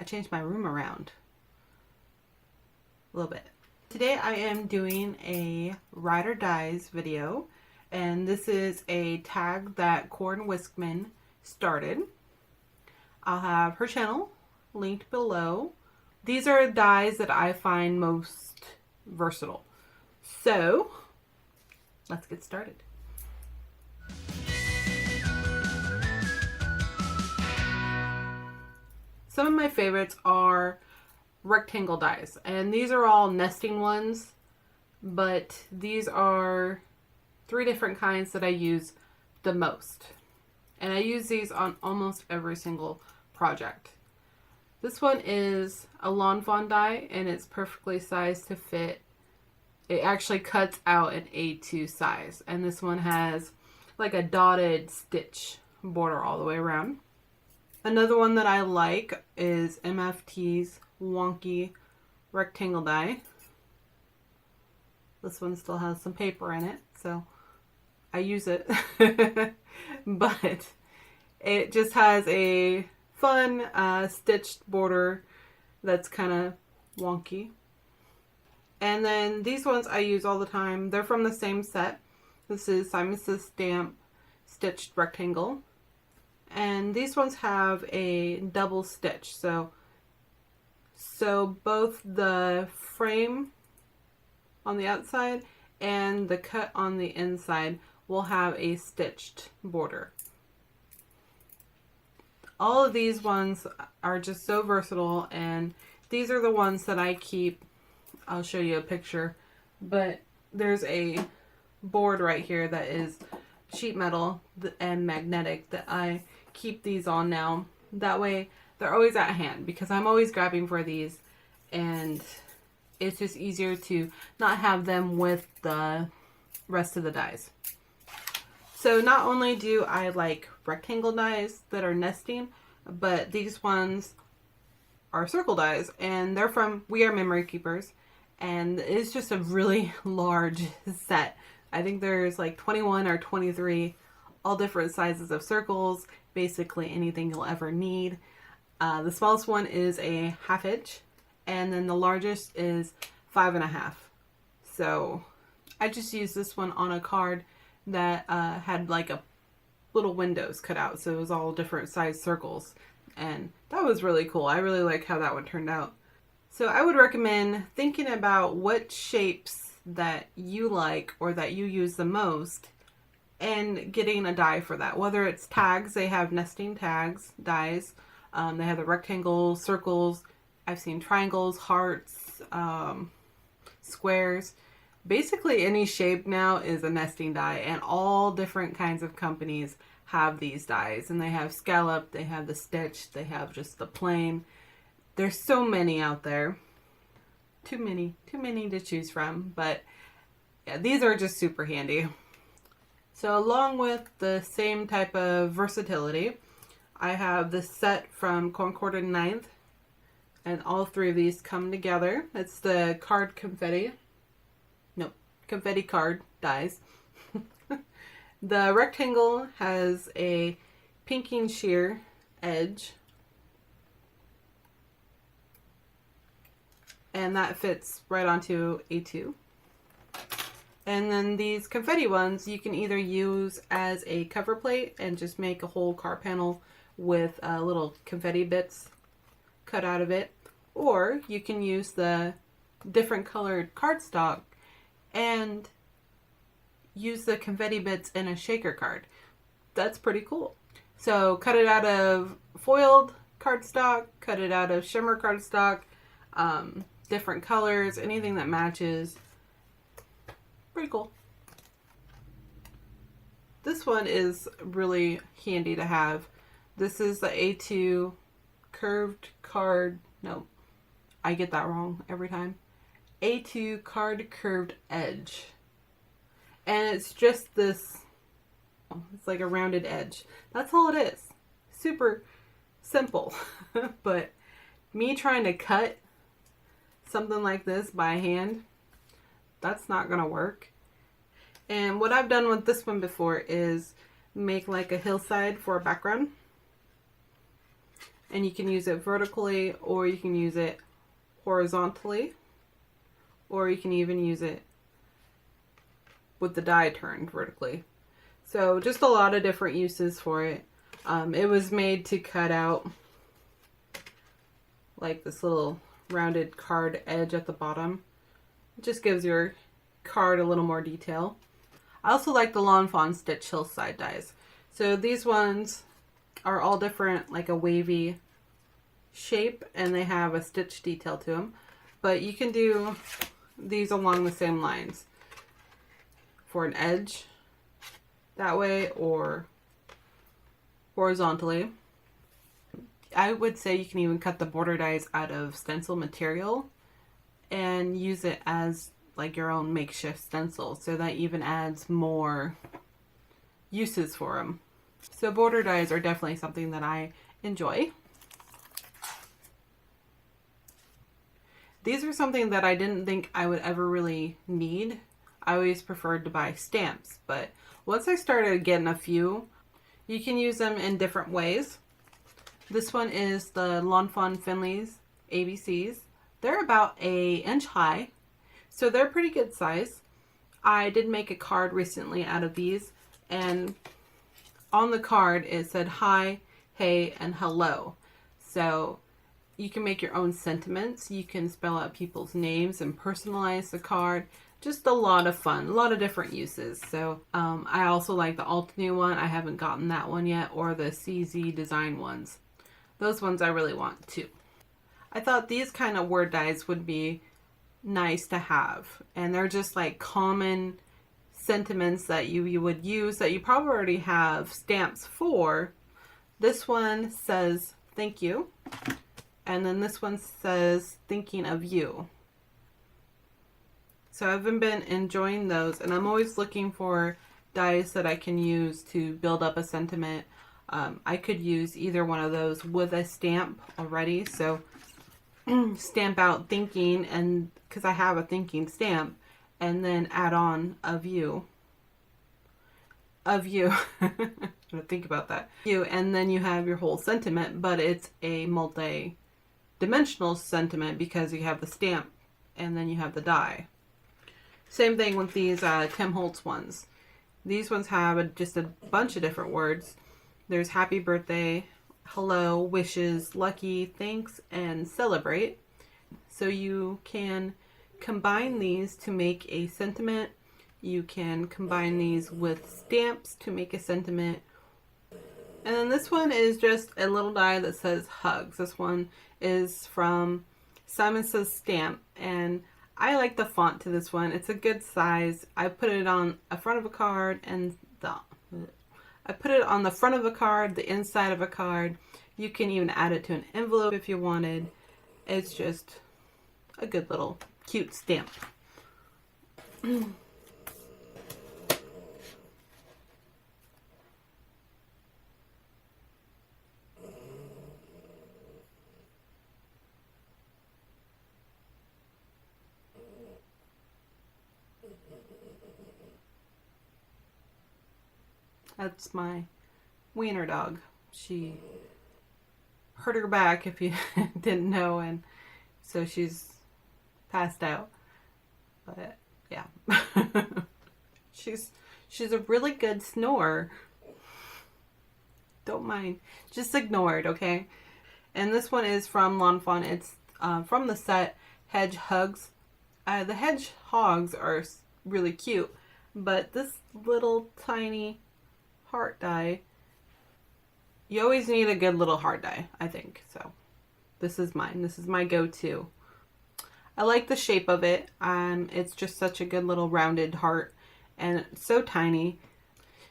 I changed my room around a little bit. Today I am doing a Ride or Dies video, and this is a tag that Koren Wiskman started. I'll have her channel linked below. These are dies that I find most versatile. So let's get started. Some of my favorites are rectangle dies, and these are all nesting ones, but these are 3 different kinds that I use the most, and I use these on almost every single project. This one is a lawn fawn die, and it's perfectly sized to fit. It actually cuts out an A2 size, and this one has like a dotted stitch border all the way around. Another one that I like is MFT's Wonky Rectangle die. This one still has some paper in it, so I use it. But it just has a fun stitched border that's kind of wonky. And then these ones I use all the time. They're from the same set. This is SSS Stitched Rectangle. And these ones have a double stitch, so both the frame on the outside and the cut on the inside will have a stitched border. All of these ones are just so versatile, and these are the ones that I keep. I'll show you a picture, but there's a board right here that is sheet metal and magnetic that I keep these on now. That way they're always at hand, because I'm always grabbing for these, and it's just easier to not have them with the rest of the dies. So not only do I like rectangle dies that are nesting, but these ones are circle dies, and they're from We Are Memory Keepers, and it's just a really large set. I think there's like 21 or 23, all different sizes of circles, basically anything you'll ever need. The smallest one is a 1/2 inch, and then the largest is 5.5. So I just used this one on a card that had like a little windows cut out, so it was all different size circles, and that was really cool. I really like how that one turned out. So I would recommend thinking about what shapes that you like or that you use the most, and getting a die for that. Whether it's tags, they have nesting tags, dies. They have the rectangles, circles. I've seen triangles, hearts, squares. Basically any shape now is a nesting die, and all different kinds of companies have these dies. And they have scallop, they have the stitch, they have just the plain. There's so many out there. Too many to choose from, but yeah, these are just super handy. So along with the same type of versatility, I have this set from Concord and 9th, and all 3 of these come together. It's the card confetti. No, confetti card dies. The rectangle has a pinking sheer edge, and that fits right onto A2. And then these confetti ones you can either use as a cover plate and just make a whole card panel with little confetti bits cut out of it, or you can use the different colored cardstock and use the confetti bits in a shaker card. That's pretty cool. So cut it out of foiled cardstock, cut it out of shimmer cardstock, different colors, anything that matches. Pretty cool. This one is really handy to have. This is the A2 Curved Card. No, I get that wrong every time. A2 Curved Edge. And it's just this, it's like a rounded edge. That's all it is. Super simple. But me trying to cut something like this by hand, that's not gonna work. And what I've done with this one before is make like a hillside for a background. and you can use it vertically, or you can use it horizontally, or you can even use it with the die turned vertically. So just a lot of different uses for it. It was made to cut out like this little rounded card edge at the bottom. It just gives your card a little more detail. I also like the Lawn Fawn Stitch Hillside dies. So these ones are all different, like a wavy shape, and they have a stitch detail to them. But you can do these along the same lines for an edge that way, or horizontally. I would say you can even cut the border dies out of stencil material and use it as like your own makeshift stencil, so that even adds more uses for them. So border dies are definitely something that I enjoy. These are something that I didn't think I would ever really need. I always preferred to buy stamps, but once I started getting a few, you can use them in different ways. This one is the Lawn Fawn Finley's ABCs. They're about an inch high, so they're pretty good size. I did make a card recently out of these, and on the card it said hi, hey, and hello. So you can make your own sentiments. You can spell out people's names and personalize the card. Just a lot of fun, a lot of different uses. So I also like the Altinu one. I haven't gotten that one yet, or the CZ Design ones. Those ones I really want too. I thought these kind of word dies would be nice to have, and they're just like common sentiments that you would use that you probably already have stamps for. This one says thank you, and then this one says thinking of you. So I've been enjoying those, and I'm always looking for dies that I can use to build up a sentiment. I could use either one of those with a stamp already, so stamp out thinking, and because I have a thinking stamp, and then add on of you. I'm gonna think about that. You, and then you have your whole sentiment, but it's a multi-dimensional sentiment because you have the stamp and then you have the die. Same thing with these Tim Holtz ones. These ones have just a bunch of different words. There's happy birthday, hello, wishes, lucky, thanks, and celebrate. So you can combine these to make a sentiment. You can combine these with stamps to make a sentiment. And then this one is just a little die that says hugs. This one is from Simon Says Stamp, and I like the font to this one. It's a good size. I put it on a front of a card, and I put it on the front of a card, the inside of a card. You can even add it to an envelope if you wanted. It's just a good little cute stamp. That's my wiener dog. She hurt her back, if you didn't know, and so she's passed out. But yeah, she's a really good snorer. Don't mind, just ignore it, okay? And this one is from Lawn Fawn. It's from the set Hedgehugs. The hedgehogs are really cute, but this little tiny heart die, you always need a good little heart die, I think. So this is mine. This is my go-to. I like the shape of it. It's just such a good little rounded heart, and it's so tiny.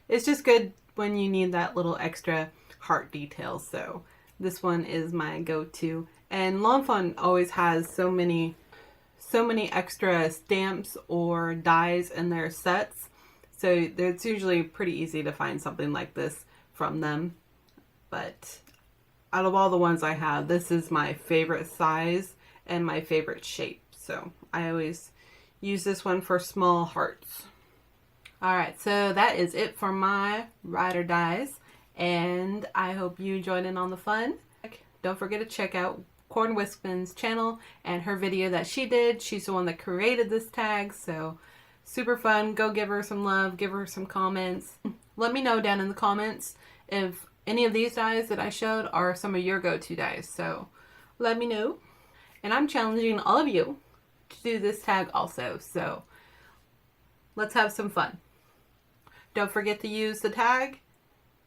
It's just good when you need that little extra heart detail. So this one is my go-to. And Lawn Fawn always has so many extra stamps or dies in their sets. So it's usually pretty easy to find something like this from them. But out of all the ones I have, this is my favorite size and my favorite shape. So I always use this one for small hearts. Alright, so that is it for my rider dies. And I hope you join in on the fun. don't forget to check out Koren Wiskman's channel and her video that she did. She's the one that created this tag, so super fun. Go give her some love, give her some comments. Let me know down in the comments if any of these dies that I showed are some of your go-to dies, so let me know. And I'm challenging all of you to do this tag also, so let's have some fun. Don't forget to use the tag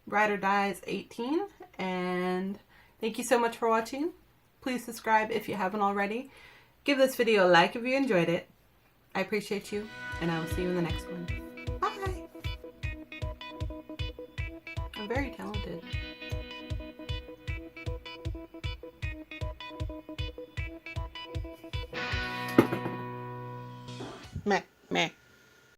Ride or Dies 18, and thank you so much for watching. Please subscribe if you haven't already. Give this video a like if you enjoyed it. I appreciate you, and I will see you in the next one. Bye! I'm very talented.